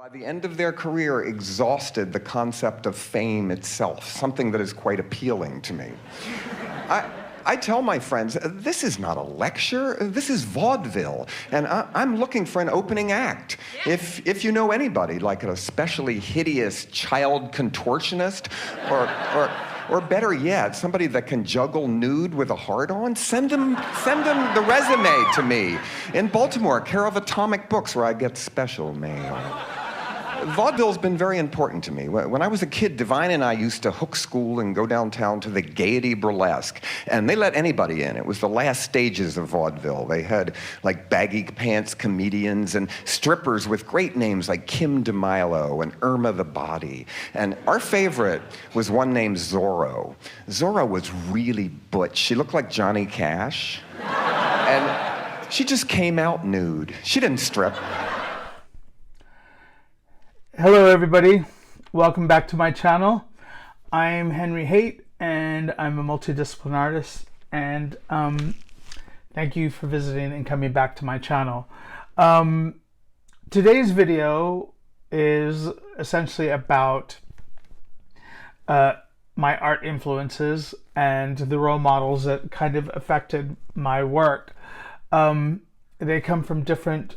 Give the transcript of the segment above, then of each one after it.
by the end of their career, exhausted the concept of fame itself, something that is quite appealing to me. I tell my friends, this is not a lecture, this is vaudeville, and I'm looking for an opening act. If you know anybody, like an especially hideous child contortionist, or better yet, somebody that can juggle nude with a hard-on, send them the resume to me. In Baltimore, care of Atomic Books, where I get special mail. Vaudeville's been very important to me. When I was a kid, Divine and I used to hook school and go downtown to the Gaiety Burlesque, and they let anybody in. It was the last stages of vaudeville. They had like baggy pants comedians and strippers with great names like Kim DeMilo and Irma the Body. And our favorite was one named Zorro. Zorro was really butch. She looked like Johnny Cash. And she just came out nude. She didn't strip. Hello everybody, welcome back to my channel. I'm Henry Haight and I'm a multidisciplinary artist, and thank you for visiting and coming back to my channel. Today's video is essentially about my art influences and the role models that kind of affected my work. They come from different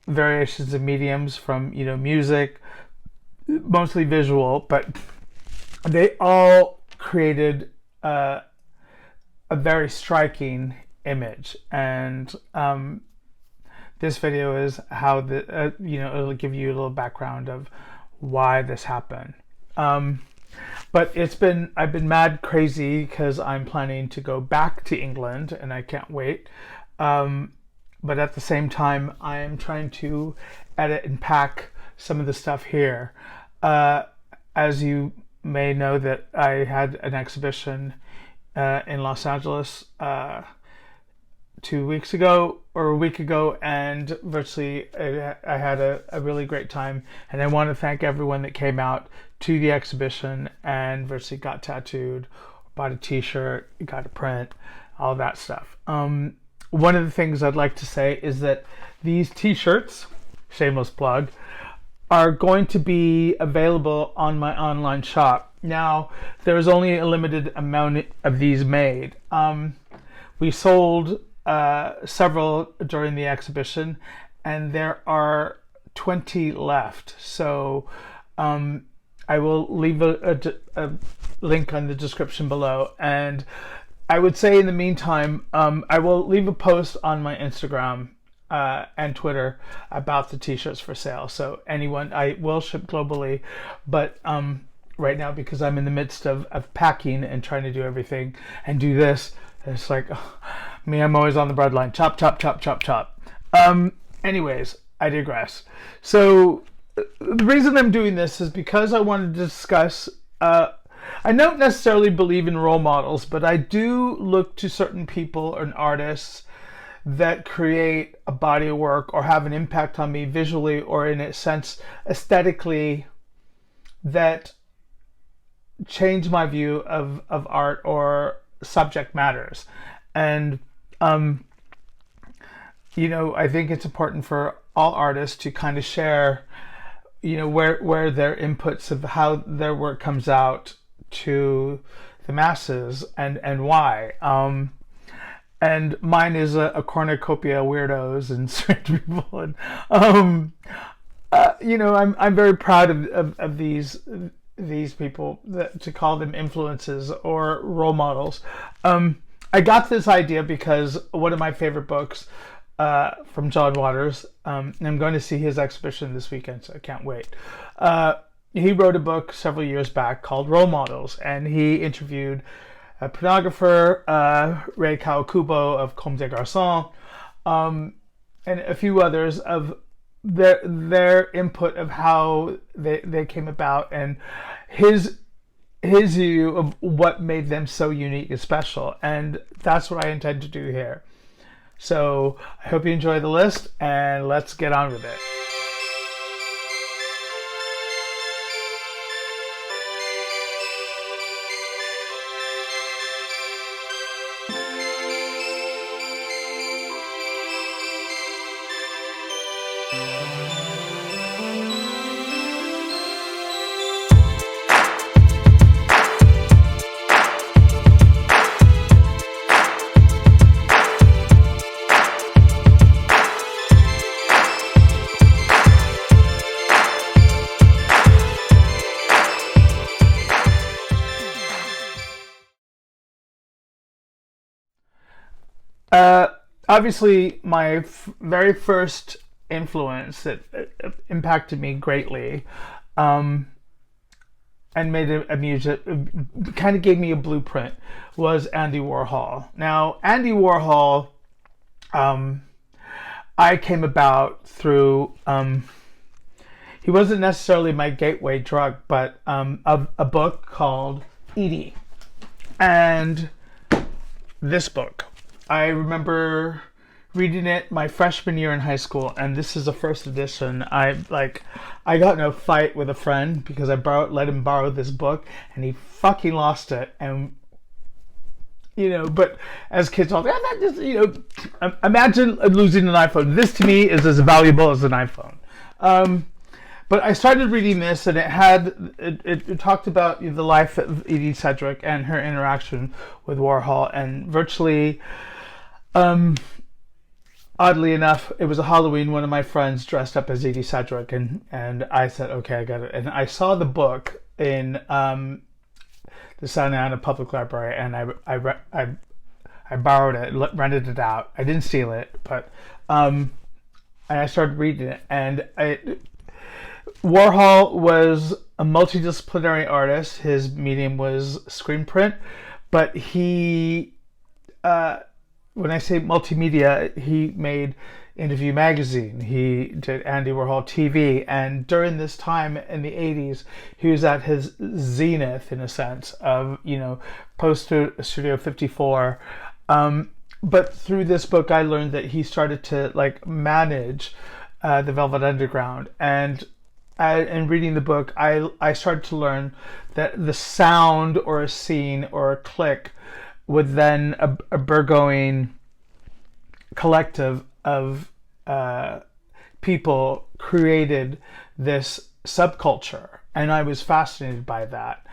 variations of mediums, from music, mostly visual, but they all created a very striking image. And this video is how the it'll give you a little background of why this happened. But I've been mad crazy because I'm planning to go back to England and I can't wait. But at the same time, I am trying to edit and pack some of the stuff here. As you may know, that I had an exhibition in Los Angeles 2 weeks ago or a week ago, and virtually I had a really great time. And I want to thank everyone that came out to the exhibition and virtually got tattooed, bought a t-shirt, got a print, all that stuff. One of the things I'd like to say is that these t-shirts, shameless plug, are going to be available on my online shop. Now, there's only a limited amount of these made. We sold several during the exhibition, and there are 20 left. So I will leave a link on the description below, and I would say in the meantime, I will leave a post on my Instagram and Twitter about the t-shirts for sale. So anyone, I will ship globally, but right now, because I'm in the midst of packing and trying to do everything and do this, it's like, me, I'm always on the breadline. Chop, chop, chop, chop, chop. Anyways, I digress. So the reason I'm doing this is because I wanted to discuss I don't necessarily believe in role models, but I do look to certain people and artists that create a body of work or have an impact on me visually or in a sense aesthetically that change my view of art or subject matters. And I think it's important for all artists to kind of share where their inputs of how their work comes out to the masses and why. And mine is a cornucopia of weirdos and strange people. And I'm very proud of these people, to call them influences or role models. I got this idea because one of my favorite books from John Waters, and I'm going to see his exhibition this weekend, so I can't wait. He wrote a book several years back called Role Models, and he interviewed a pornographer, Ray Kawakubo of Comme des Garçons, and a few others of their input of how they came about and his view of what made them so unique and special. And that's what I intend to do here. So I hope you enjoy the list, and let's get on with it. Obviously, my very first influence that impacted me greatly, and made a music, kind of gave me a blueprint, was Andy Warhol. Now, Andy Warhol, I came about through, he wasn't necessarily my gateway drug, but a book called Edie. And this book, I remember reading it my freshman year in high school, and this is the first edition. I got in a fight with a friend because I let him borrow this book, and he fucking lost it. And but as kids, all that just imagine losing an iPhone. This to me is as valuable as an iPhone. But I started reading this, and it talked about the life of Edie Sedgwick and her interaction with Warhol, and virtually, oddly enough, it was a Halloween. One of my friends dressed up as Edie Sedgwick, and I said, okay, I got it. And I saw the book in the Santa Ana Public Library, and I borrowed it, rented it out. I didn't steal it, but and I started reading it, and Warhol was a multidisciplinary artist. His medium was screen print, but he, when I say multimedia, he made Interview Magazine. He did Andy Warhol TV, and during this time in the 80s, he was at his zenith, in a sense, of, post Studio 54. But through this book, I learned that he started to manage the Velvet Underground, and in reading the book, I started to learn that the sound or a scene or a click would then a burgeoning collective of people created this subculture, and I was fascinated by that.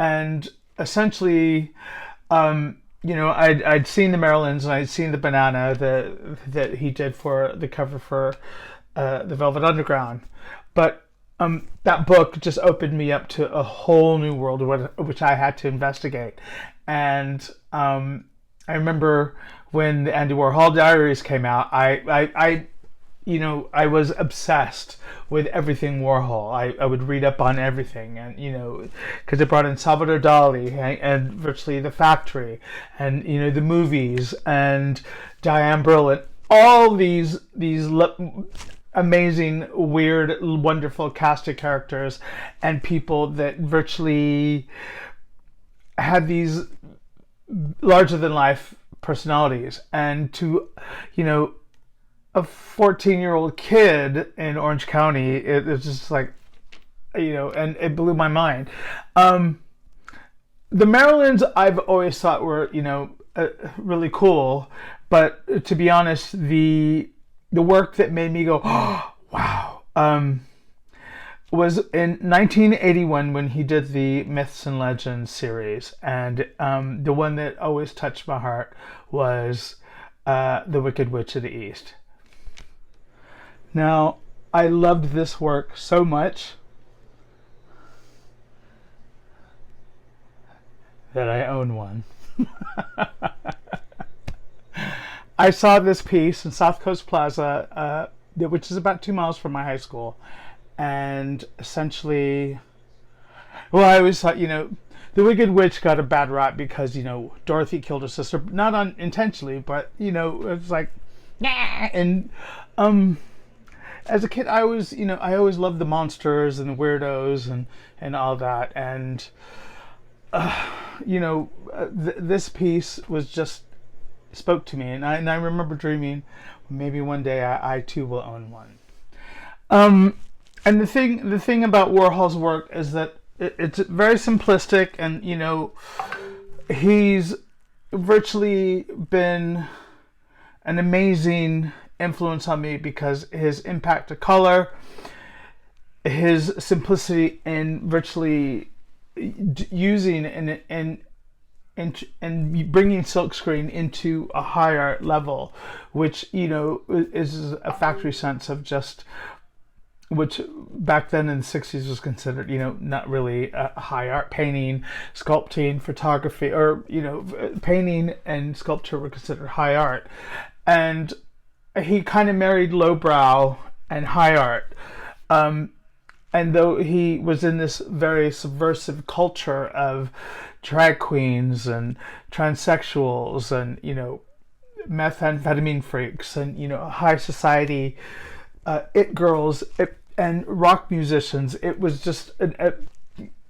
And essentially, I'd seen the Marilyns, and I'd seen the Banana that he did for the cover for the Velvet Underground, but that book just opened me up to a whole new world, which I had to investigate. And I remember when the Andy Warhol Diaries came out, I was obsessed with everything Warhol. I would read up on everything, and because it brought in Salvador Dali and virtually The Factory, and the movies, and Diane Brill, and all these amazing, weird, wonderful cast of characters and people that virtually had these larger than life personalities. And to a 14-year-old kid in Orange County, it was just and it blew my mind. The Marilyns I've always thought were really cool, but to be honest, the work that made me go, oh, wow, was in 1981 when he did the Myths and Legends series. And the one that always touched my heart was The Wicked Witch of the East. Now, I loved this work so much that I own one. I saw this piece in South Coast Plaza, which is about 2 miles from my high school, and essentially, well, I always thought, the Wicked Witch got a bad rap because, Dorothy killed her sister, not unintentionally, but, it was like, nah. And as a kid, I always loved the monsters and the weirdos and all that, and this piece was just spoke to me, and I remember dreaming maybe one day I too will own one. And the thing about Warhol's work is that it's very simplistic, and he's virtually been an amazing influence on me because his impact to color, his simplicity in virtually using and bringing silkscreen into a higher level, which is a factory sense of just which back then in the 60s was considered, not really high art. Painting, sculpting, photography, or, painting and sculpture were considered high art. And he kind of married lowbrow and high art. And though he was in this very subversive culture of drag queens and transsexuals and, methamphetamine freaks and, high society it girls and rock musicians, it was just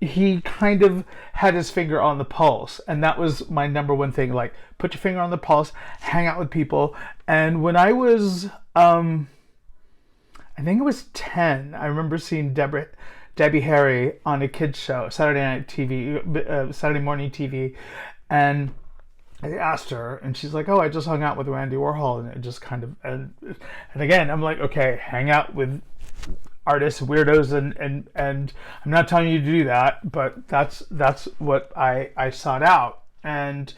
he kind of had his finger on the pulse, and that was my number one thing. Like, put your finger on the pulse, hang out with people. And when I was I think it was 10, I remember seeing Debbie Harry on a kids show, Saturday night TV, Saturday morning TV, and I asked her, and she's like, "Oh, I just hung out with Andy Warhol," and it just kind of, and again, I'm like, okay, hang out with artists, weirdos, and I'm not telling you to do that, but that's what I sought out, and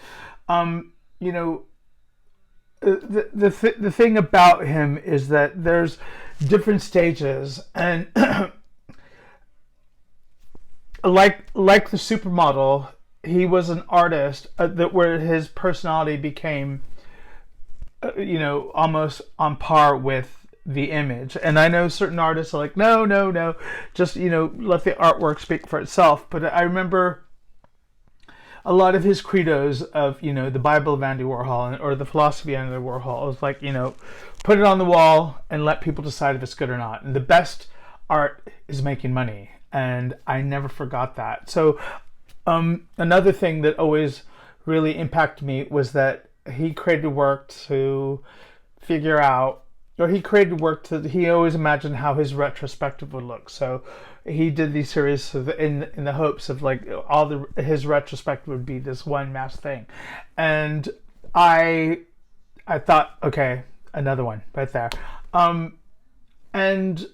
the thing about him is that there's different stages, and like the supermodel, he was an artist that where his personality became, almost on par with the image. And I know certain artists are like, no, just, let the artwork speak for itself. But I remember a lot of his credos of, the Bible of Andy Warhol or the philosophy of Andy Warhol. It was like, put it on the wall and let people decide if it's good or not. And the best art is making money. And I never forgot that. So another thing that always really impacted me was that he created work to figure out, or he always imagined how his retrospective would look. So he did these series in the hopes of like his retrospective would be this one mass thing. And I thought, okay, another one right there. And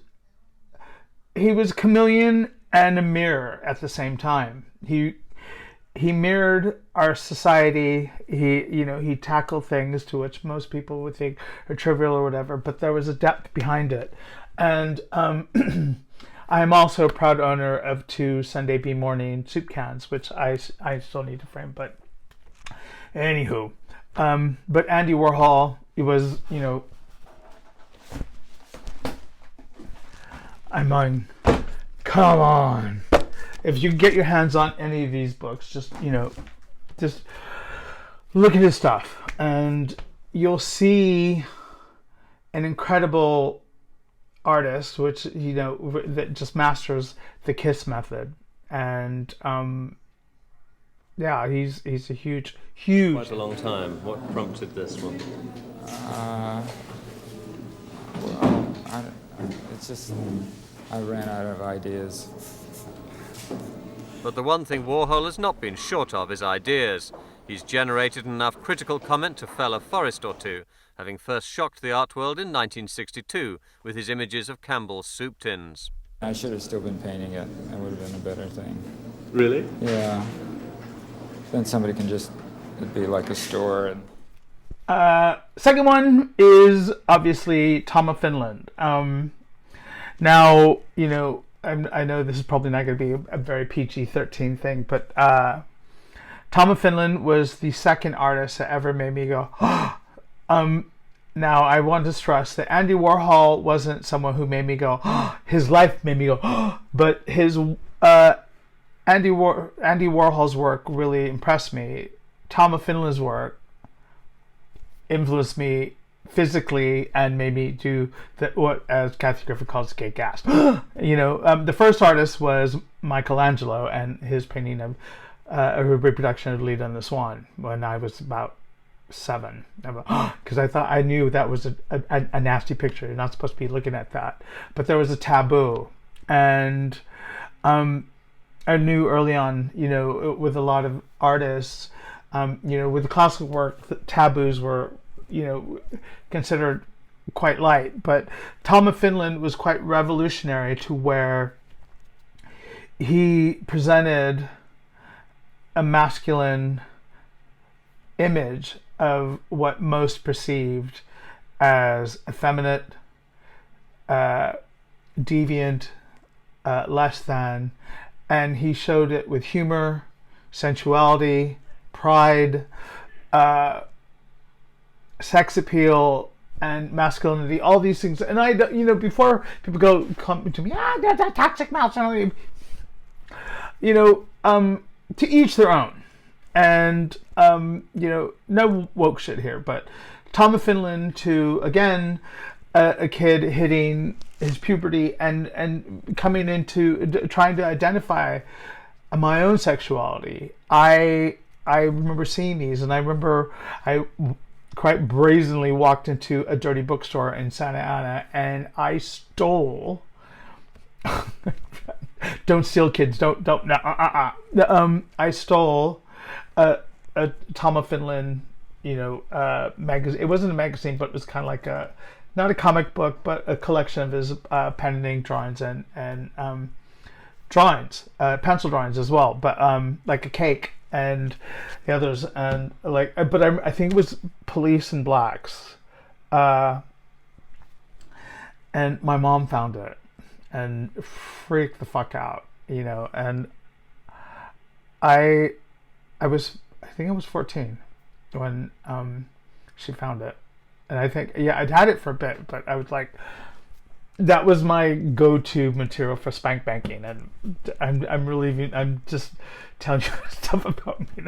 he was a chameleon and a mirror at the same time. He mirrored our society. He tackled things to which most people would think are trivial or whatever, but there was a depth behind it. And I am also a proud owner of 2 Sunday Bee Morning soup cans, which I still need to frame. But anywho, but Andy Warhol, it was, come on. If you get your hands on any of these books, just look at his stuff, and you'll see an incredible artist, which that just masters the KISS method, and he's a huge. Quite a long time. What prompted this one? It's just I ran out of ideas. But the one thing Warhol has not been short of is ideas. He's generated enough critical comment to fell a forest or two, having first shocked the art world in 1962 with his images of Campbell's soup tins. I should have still been painting it. It would have been a better thing. Really? Yeah. Then somebody can it'd be like a store. And second one is obviously Tom of Finland. Now, I know this is probably not going to be a very PG-13 thing, but Tom of Finland was the second artist that ever made me go, now I want to stress that Andy Warhol wasn't someone who made me go, his life made me go, but his Andy Warhol's work really impressed me. Tom of Finland's work influenced me physically and made me do what, as Kathy Griffin calls, get gassed. The first artist was Michelangelo and his painting of a reproduction of Leda and the Swan when I was about 7. Because I knew that was a nasty picture. You're not supposed to be looking at that. But there was a taboo. And I knew early on, with a lot of artists, with the classical work, the taboos were considered quite light, but Tom of Finland was quite revolutionary to where he presented a masculine image of what most perceived as effeminate, deviant, less than, and he showed it with humor, sensuality, pride, sex appeal, and masculinity, all these things. And I, before people come to me, that's toxic masculinity, to each their own. And, no woke shit here, but Tom of Finland to, again, a kid hitting his puberty and coming into trying to identify my own sexuality. I remember seeing these, and I remember I quite brazenly walked into a dirty bookstore in Santa Ana, and I stole. Don't steal, kids. Don't. No. I stole a Tom of Finland, magazine. It wasn't a magazine, but it was kind of like not a comic book, but a collection of his pen and ink drawings and drawings, pencil drawings as well, but like a cake and the others, and but I think it was Police and Blacks, and my mom found it and freaked the fuck out, and I think I was 14 when she found it. And I think, I'd had it for a bit, but I was like, that was my go-to material for spank banking. And I'm just telling you stuff about me.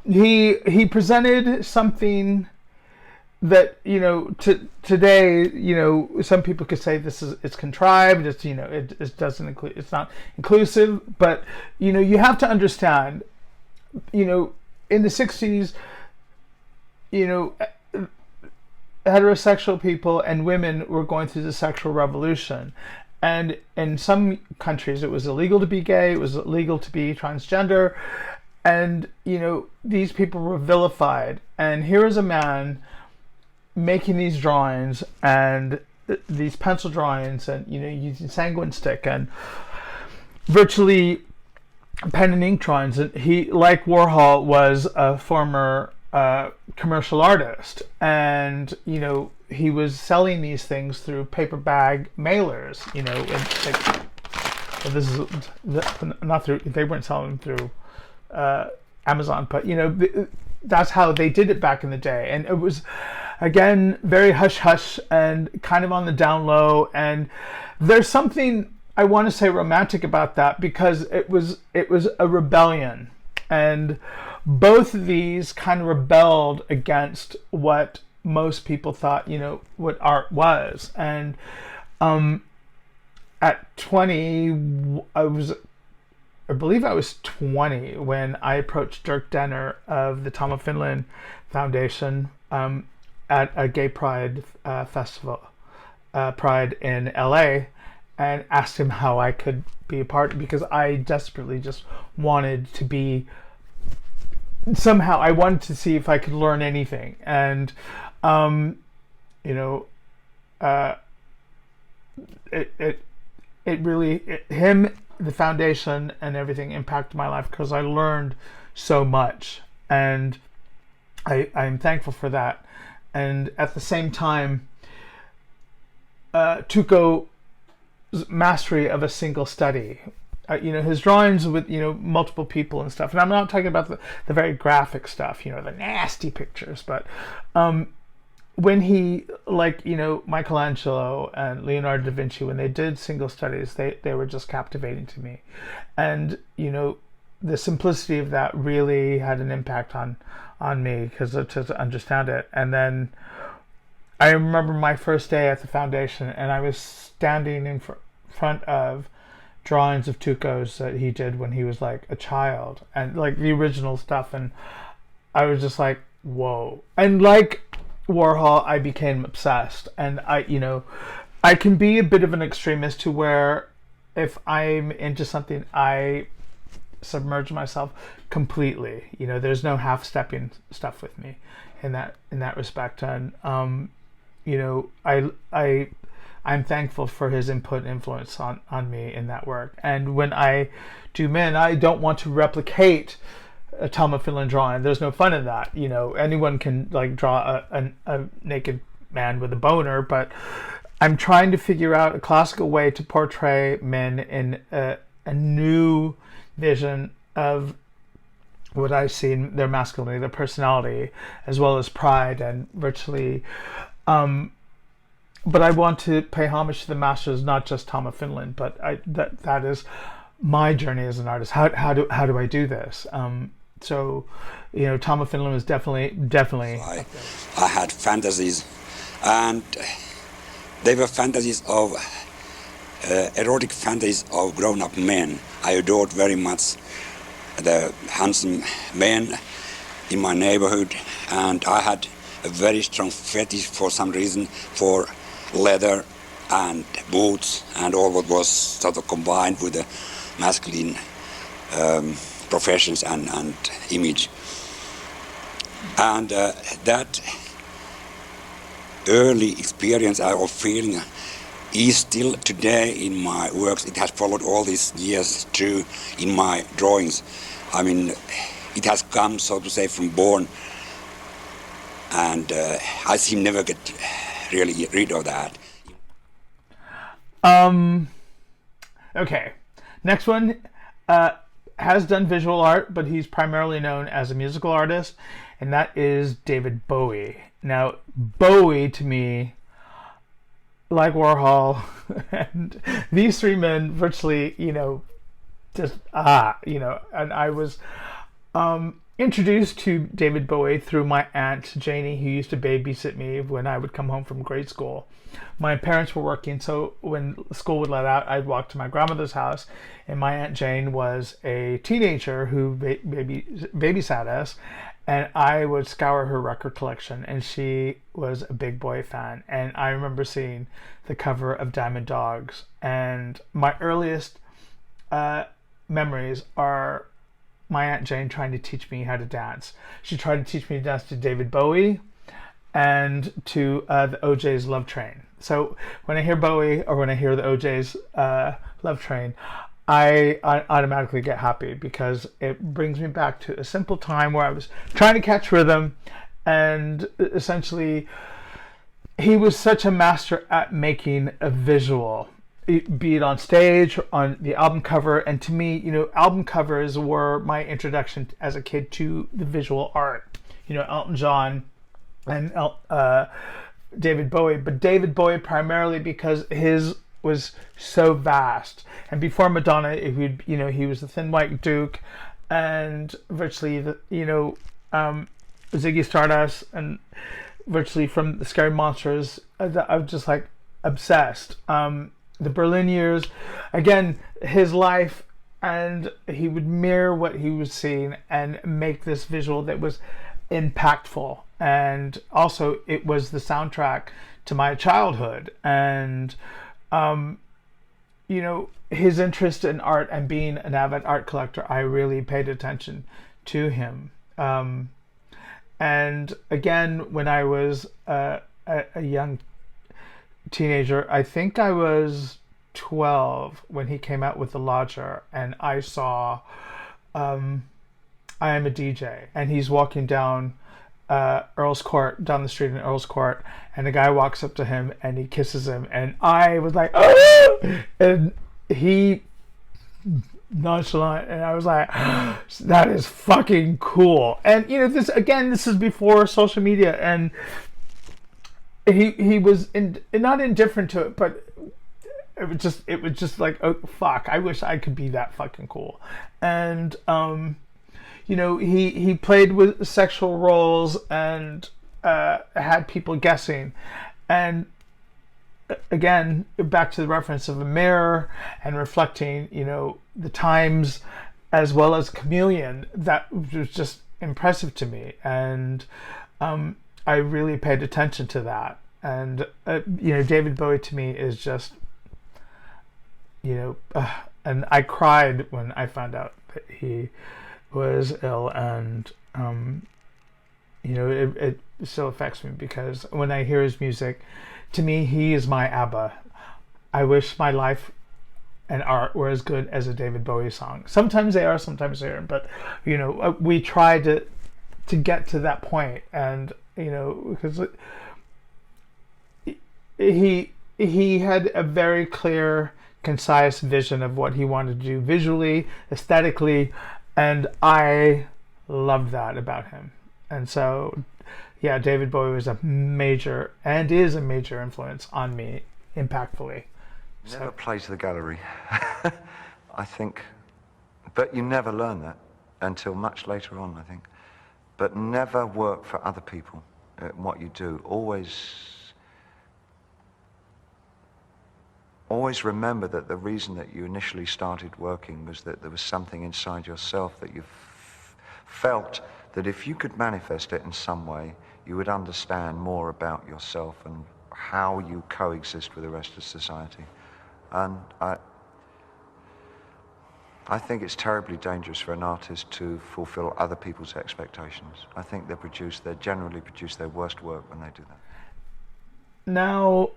He presented something that, today, some people could say it's contrived, it doesn't include, it's not inclusive, but, you have to understand, in the 60s, heterosexual people and women were going through the sexual revolution. And in some countries, it was illegal to be gay, it was illegal to be transgender. And, these people were vilified. And here is a man making these drawings and these pencil drawings and, using sanguine stick and virtually pen and ink drawings. And he, like Warhol, was a former commercial artist, and he was selling these things through paper bag mailers. This is not through. They weren't selling them through Amazon, but that's how they did it back in the day, and it was again very hush hush and kind of on the down low. And there's something I want to say romantic about that, because it was a rebellion, and both of these kind of rebelled against what most people thought, what art was. And at 20, I believe I was 20 when I approached Dirk Denner of the Tom of Finland Foundation at a gay pride festival, Pride in LA, and asked him how I could be a part, because I desperately just wanted to be, somehow I wanted to see if I could learn anything. And it really, him, the foundation and everything impacted my life, because I learned so much, and I'm thankful for that. And at the same time, Tuco's mastery of a single study, his drawings with multiple people and stuff, and I'm not talking about the very graphic stuff, the nasty pictures, but when he, Michelangelo and Leonardo da Vinci, when they did single studies, they were just captivating to me. And the simplicity of that really had an impact on me, because to understand it. And then I remember my first day at the foundation, and I was standing in front of drawings of Tuco's that he did when he was like a child, and like the original stuff, and I was just like, whoa. And like Warhol, I became obsessed. And I can be a bit of an extremist, to where if I'm into something, I submerge myself completely. There's no half-stepping stuff with me in that respect. And I'm thankful for his input and influence on me in that work. And when I do men, I don't want to replicate a Tom of Finland drawing. There's no fun in that. You know, anyone can like draw a naked man with a boner, but I'm trying to figure out a classical way to portray men in a new vision of what I see in their masculinity, their personality, as well as pride and virtually. But I want to pay homage to the masters, not just Tom of Finland, but that is my journey as an artist. How do I do this? So, you know, Tom of Finland was definitely. I had fantasies, and they were fantasies of erotic fantasies of grown-up men. I adored very much the handsome men in my neighborhood, and I had a very strong fetish for some reason for leather and boots and all what was sort of combined with the masculine professions and image. And that early experience of feeling is still today in my works. It has followed all these years through in my drawings. I mean, it has come, so to say, from born, and I seem never get really rid of that. Okay, next one has done visual art, but he's primarily known as a musical artist, and that is David Bowie. Now, Bowie to me, like Warhol, and these three men virtually, you know, just you know, and I was introduced to David Bowie through my aunt Janie, who used to babysit me when I would come home from grade school. My parents were working, so when school would let out, I'd walk to my grandmother's house, and my Aunt Jane was a teenager who babysat us, and I would scour her record collection, and she was a big Bowie fan. And I remember seeing the cover of Diamond Dogs, and my earliest memories are my Aunt Jane trying to teach me how to dance. She tried to teach me to dance to David Bowie and to the OJ's Love Train. So when I hear Bowie or when I hear the OJ's Love Train, I automatically get happy because it brings me back to a simple time where I was trying to catch rhythm, and essentially he was such a master at making a visual, be it on stage or on the album cover. And to me, you know, album covers were my introduction as a kid to the visual art. You know, Elton John and David Bowie, but David Bowie primarily because his was so vast. And before Madonna, he was the Thin White Duke, and virtually Ziggy Stardust, and virtually from the Scary Monsters. I was just like obsessed. The Berlin years, again, his life, and he would mirror what he was seeing and make this visual that was impactful. And also it was the soundtrack to my childhood. And his interest in art and being an avid art collector, I really paid attention to him. And again, when I was a young teenager, I think I was 12 when he came out with The Lodger, and I saw I Am a DJ, and he's walking down Earl's Court, down the street in Earl's Court, and a guy walks up to him and he kisses him, and I was like, oh! And he nonchalant, and I was like, that is fucking cool. And this is before social media, and he was not indifferent to it, but it was just like, oh fuck, I wish I could be that fucking cool. And he played with sexual roles and had people guessing. And again, back to the reference of a mirror and reflecting, the times, as well as Chameleon, that was just impressive to me. And I really paid attention to that. And David Bowie to me is just, and I cried when I found out that he was ill, and it still affects me, because when I hear his music, to me he is my ABBA. I wish my life and art were as good as a David Bowie song. Sometimes they are, sometimes they aren't. But we try to get to that point, and because he had a very clear, concise vision of what he wanted to do visually, aesthetically, and I loved that about him. And so, yeah, David Bowie was a major and is a major influence on me, impactfully. Never play to the gallery, I think. But you never learn that until much later on, I think. But never work for other people at what you do. Always remember that the reason that you initially started working was that there was something inside yourself that you felt that if you could manifest it in some way, you would understand more about yourself and how you coexist with the rest of society. And I think it's terribly dangerous for an artist to fulfill other people's expectations. I think they generally produce their worst work when they do that. Now,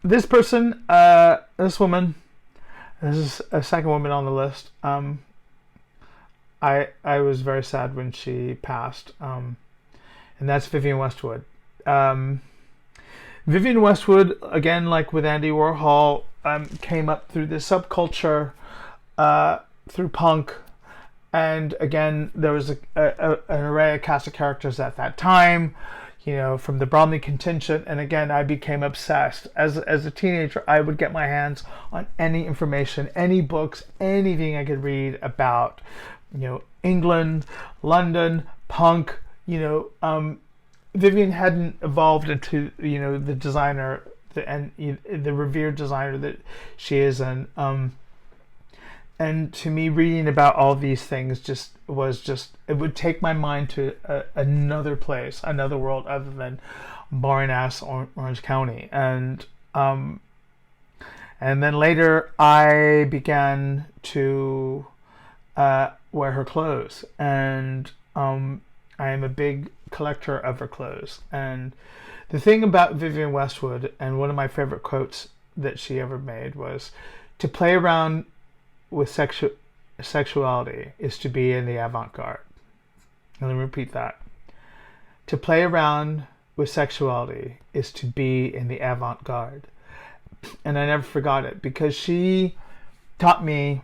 this person, this woman, this is a second woman on the list. I was very sad when she passed, and that's Vivienne Westwood. Vivienne Westwood, again, like with Andy Warhol, came up through the subculture, through punk, and again, there was an array of cast of characters at that time, from the Bromley contingent, and again, I became obsessed. As a teenager, I would get my hands on any information, any books, anything I could read about, England, London, punk. Vivienne hadn't evolved into the designer the revered designer that she is, and to me, reading about all these things it would take my mind to another place, another world other than boring ass Orange County. And then later I began to wear her clothes, and I am a big collector of her clothes. And the thing about Vivienne Westwood, and one of my favorite quotes that she ever made, was, to play around with sexuality is to be in the avant-garde. And let me repeat that. To play around with sexuality is to be in the avant-garde. And I never forgot it, because she taught me,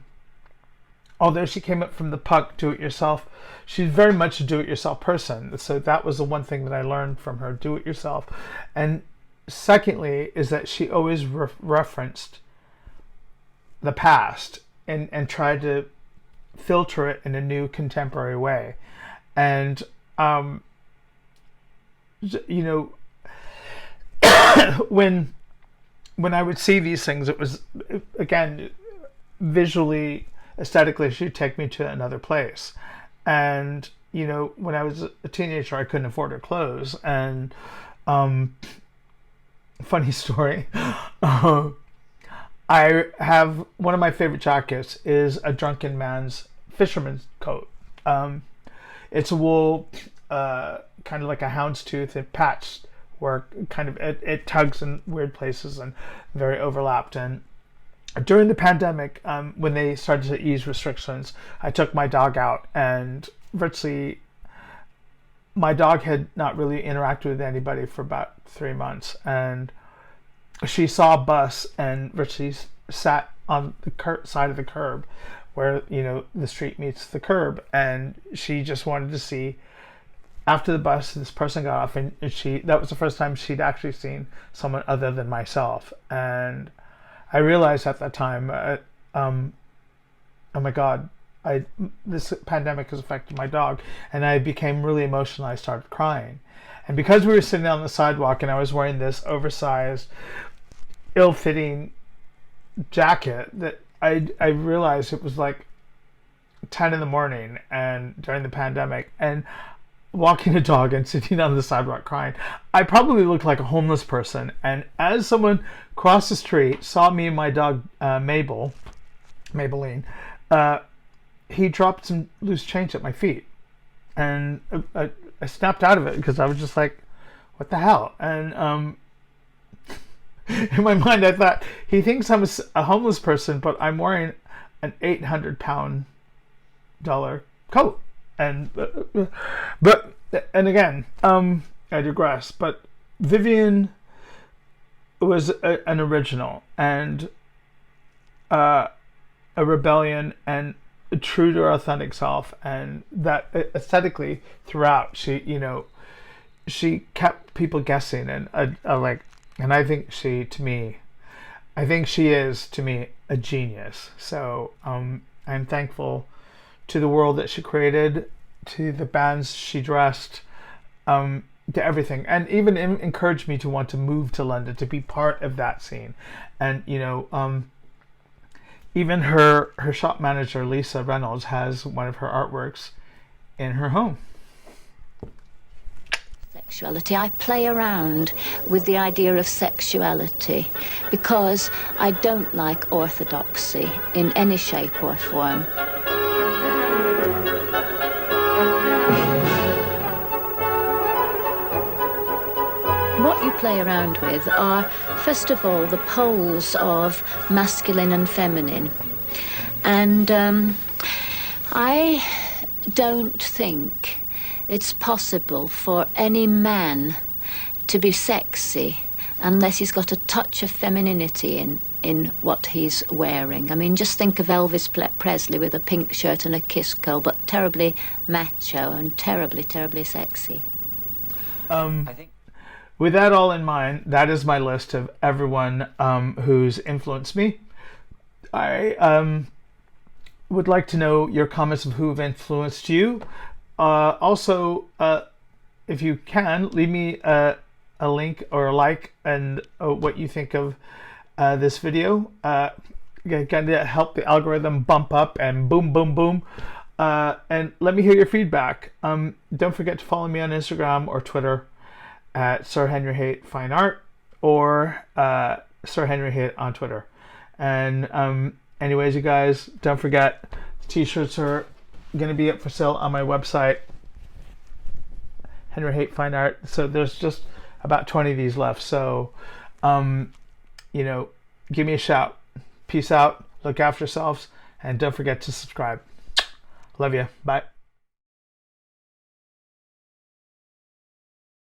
although she came up from the punk do-it-yourself, she's very much a do-it-yourself person. So that was the one thing that I learned from her, do-it-yourself. And secondly, is that she always referenced the past and tried to filter it in a new contemporary way. And, when I would see these things, it was, again, visually, aesthetically, she'd take me to another place. And when I was a teenager, I couldn't afford her clothes. And funny story, I have one of my favorite jackets is a drunken man's fisherman's coat. It's a wool, kind of like a houndstooth and patched work. Kind of it tugs in weird places and very overlapped. And during the pandemic, when they started to ease restrictions, I took my dog out, and virtually my dog had not really interacted with anybody for about 3 months, and she saw a bus and virtually sat on the side of the curb where the street meets the curb, and she just wanted to see. After the bus, this person got off, and that was the first time she'd actually seen someone other than myself. And I realized at that time, oh my God, this pandemic has affected my dog. And I became really emotional. I started crying. And because we were sitting on the sidewalk and I was wearing this oversized, ill-fitting jacket, that I realized it was like 10 in the morning and during the pandemic, and walking a dog and sitting on the sidewalk crying, I probably looked like a homeless person. And as someone crossed the street, saw me and my dog Maybelline, he dropped some loose change at my feet, and I snapped out of it because I was just like, what the hell? And In my mind, I thought, he thinks I'm a homeless person, but I'm wearing an $800 coat. And again, I digress. But Vivienne was an original and a rebellion and true to her authentic self, and that aesthetically throughout, she kept people guessing, and and I think she is to me a genius. So I'm thankful to the world that she created, to the bands she dressed, to everything, and even encouraged me to want to move to London to be part of that scene. And even her shop manager, Lisa Reynolds, has one of her artworks in her home. Sexuality. I play around with the idea of sexuality because I don't like orthodoxy in any shape or form. What you play around with are, first of all, the poles of masculine and feminine. And I don't think it's possible for any man to be sexy unless he's got a touch of femininity in what he's wearing. I mean, just think of Elvis Presley with a pink shirt and a kiss curl, but terribly macho and terribly, terribly sexy. With that all in mind, that is my list of everyone who's influenced me. I would like to know your comments of who have influenced you. Also, if you can, leave me a link or a like and what you think of this video. Again, to help the algorithm bump up and boom, boom, boom. And let me hear your feedback. Don't forget to follow me on Instagram or Twitter at Sir Henry Haight Fine Art, or Sir Henry Haight on Twitter. And anyways, you guys, don't forget, the t-shirts are going to be up for sale on my website, Henry Haight Fine Art. So there's just about 20 of these left. So, give me a shout. Peace out. Look after yourselves. And don't forget to subscribe. Love you. Bye.